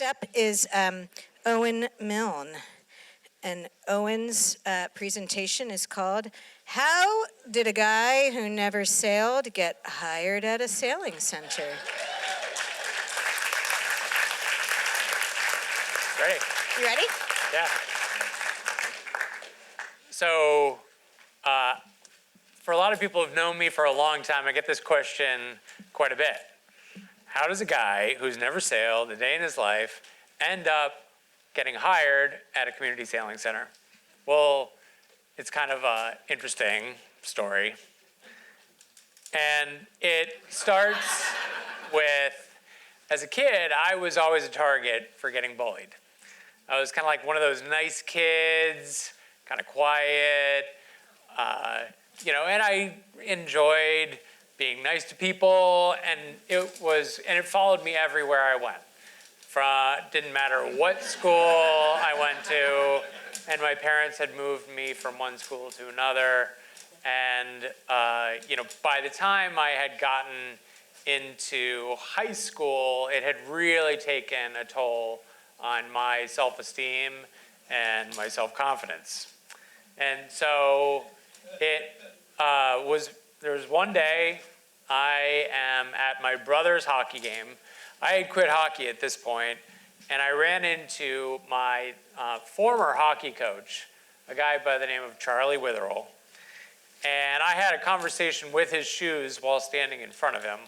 Next up is Owen Milne. And Owen's presentation is called, How Did a Guy Who Never Sailed Get Hired at a Sailing Center? Ready? You ready? Yeah. So, for a lot of people who've known me for a long time, I get this question quite a bit. How does a guy who's never sailed a day in his life end up getting hired at a community sailing center? Well, it's kind of an interesting story. And it starts with, as a kid, I was always a target for getting bullied. I was kind of like one of those nice kids, kind of quiet, and I enjoyed being nice to people, and it followed me everywhere I went. Didn't matter what school I went to, and my parents had moved me from one school to another, and by the time I had gotten into high school, it had really taken a toll on my self-esteem and my self-confidence. And so there was one day I am at my brother's hockey game. I had quit hockey at this point, and I ran into my former hockey coach, a guy by the name of Charlie Witherell. And I had a conversation with his shoes while standing in front of him.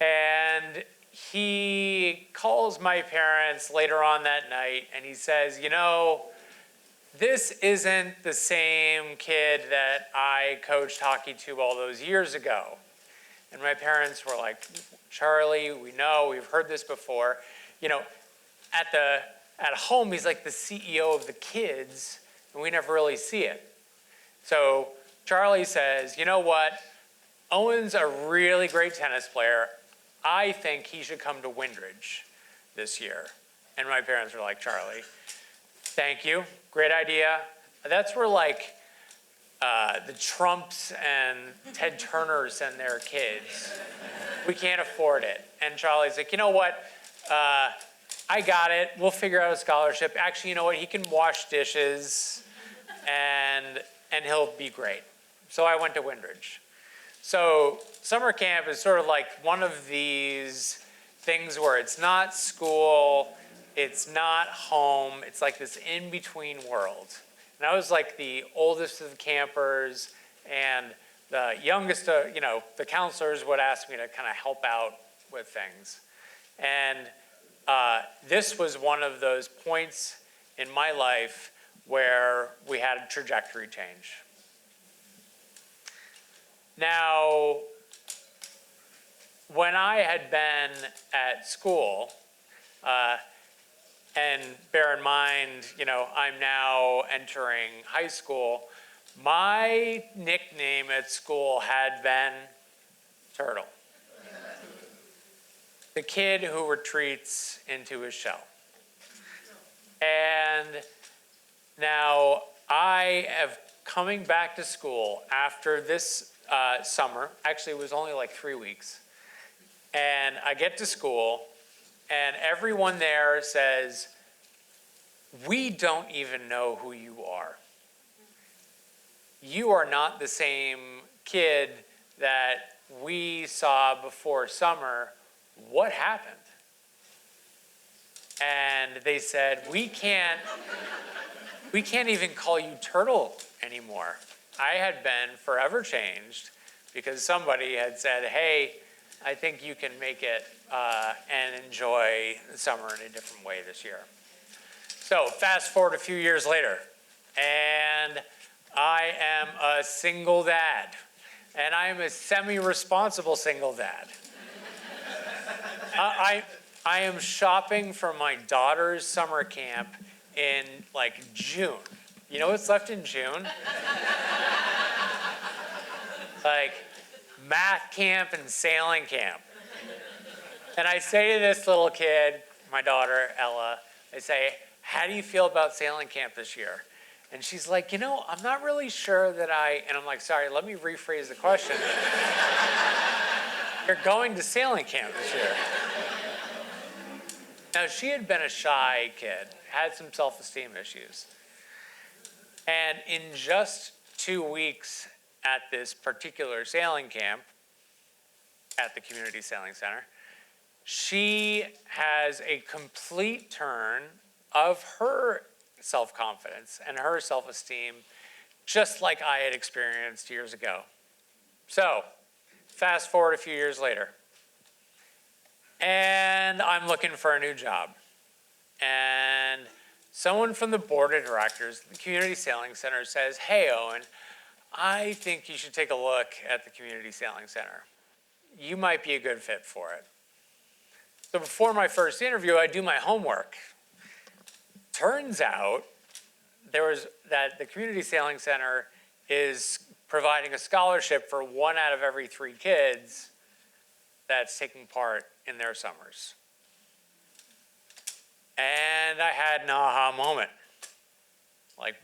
And he calls my parents later on that night, and he says, this isn't the same kid that I coached hockey to all those years ago. And my parents were like, Charlie, we know, we've heard this before. At home, he's like the CEO of the kids, and we never really see it. So Charlie says, you know what? Owen's a really great tennis player. I think he should come to Windridge this year. And my parents were like, Charlie, thank you, great idea. That's where the Trumps and Ted Turners and their kids, we can't afford it. And Charlie's like, you know what? I got it. We'll figure out a scholarship. Actually, you know what? He can wash dishes, and he'll be great. So I went to Windridge. So summer camp is sort of like one of these things where it's not school, it's not home, it's like this in-between world. And I was like the oldest of the campers, and the youngest, the counselors would ask me to kind of help out with things. And this was one of those points in my life where we had a trajectory change. Now, when I had been at school, and bear in mind, I'm now entering high school, my nickname at school had been Turtle. The kid who retreats into his shell. And now I have coming back to school after this summer. Actually, it was only like 3 weeks. And I get to school, and everyone there says, we don't even know who you are. You are not the same kid that we saw before summer. What happened? And they said, we can't even call you Turtle anymore. I had been forever changed because somebody had said, hey, I think you can make it and enjoy summer in a different way this year. So fast forward a few years later, and I am a single dad, and I am a semi-responsible single dad. I am shopping for my daughter's summer camp in June. You know what's left in June? Math camp and sailing camp. And I say to this little kid, my daughter, Ella, I say, how do you feel about sailing camp this year? And she's like, I'm not really sure that and I'm like, sorry, let me rephrase the question. You're going to sailing camp this year. Now, she had been a shy kid, had some self-esteem issues. And in just 2 weeks at this particular sailing camp at the Community Sailing Center, she has a complete turn of her self-confidence and her self-esteem, just like I had experienced years ago. So, fast forward a few years later, and I'm looking for a new job. And someone from the board of directors, the Community Sailing Center, says, "Hey, Owen, I think you should take a look at the Community Sailing Center. You might be a good fit for it." So before my first interview, I do my homework. Turns out that the Community Sailing Center is providing a scholarship for 1 out of every 3 kids that's taking part in their summers. And I had an aha moment. Like,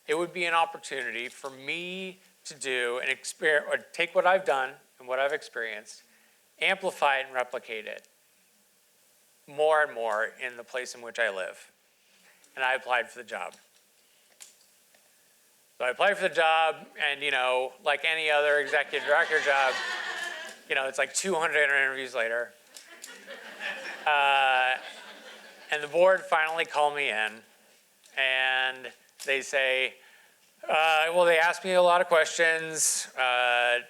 it would be an opportunity for me to do an experience, or take what I've done and what I've experienced, amplify it and replicate it more and more in the place in which I live. And I applied for the job. So I applied for the job, and like any other executive director job, it's like 200 interviews later. And the board finally called me in, and they say, well, they asked me a lot of questions. I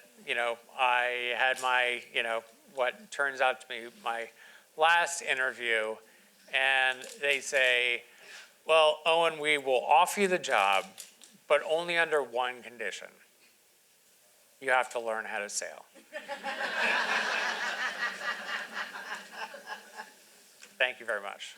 had my, what turns out to be my last interview, and they say, "Well, Owen, we will offer you the job, but only under one condition. You have to learn how to sail." Thank you very much.